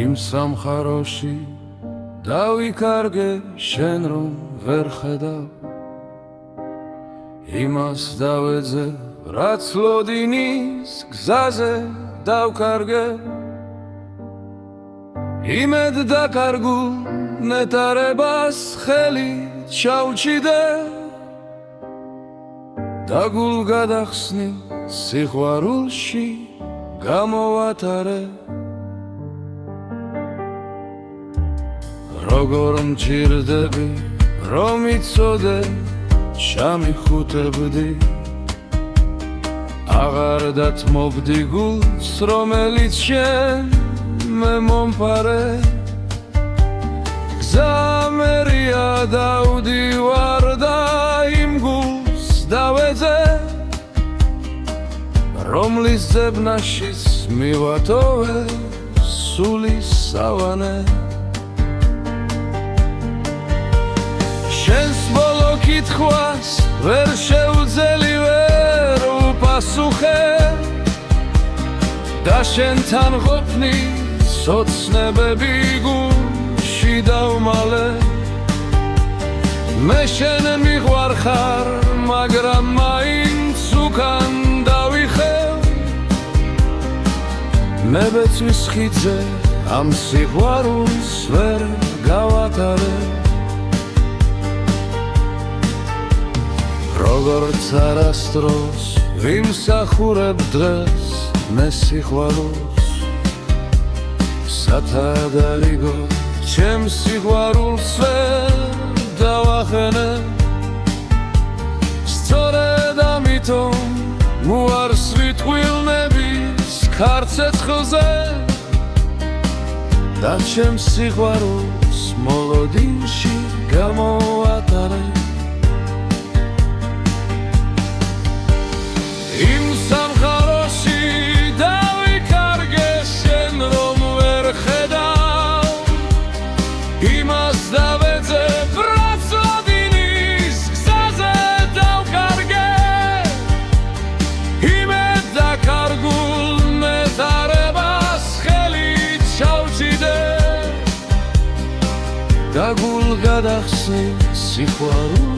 იმ სამხაროში დავიკარგე შენ რომ ვერ ხედავ იმას დავეძე რაც ლოდინის გზაზე დავკარგე იმედ დაკარგულ ნეტარებას ხელი ჩაუჩიდე და გულ გადახსნილ სიყვარულში გამოვატარე როგორ მჭირდები რომ იცოდე ჩამიხუტებდი აღარ დათმობდი გულს რომელიც შენ მე მომფარე გზამერია დავდივარ და იმ გულს დავეძე რომლის ძებნაშიც მივატოვე სულის სავანე შენს ბოლო კითხვას ვერ შეუძელი ვერ უპასუხე და შენთან ყოფნის ოცნებები გულში დავმალე მე შენ მიყვარხარ მაგრამ მაინც უკან დავიხევ მე ბეწვის ხიდზე ამ სიყვარულს ვერ გავატარე როგორც არასდროს ვიმსახურებ დღეს მე სიყვარულს სათადარიგო ჩემ სიყვარულს ვერ დავახენე სწორედ ამიტომ უარს ვიტყვილნების ქარცეცხლზე და ჩემ სიყვარულს მოლოდინში გამოვატარე იმ სამხაროში დავიკარგე შენ რომ ვერ ხედავ იმას დავეძე რაც ლოდინის გზაზე დავკარგე იმედ დაკარგულ ნეტარებას ხელი ჩაუჩიდე და გულ გადახსნილ სიყვარულში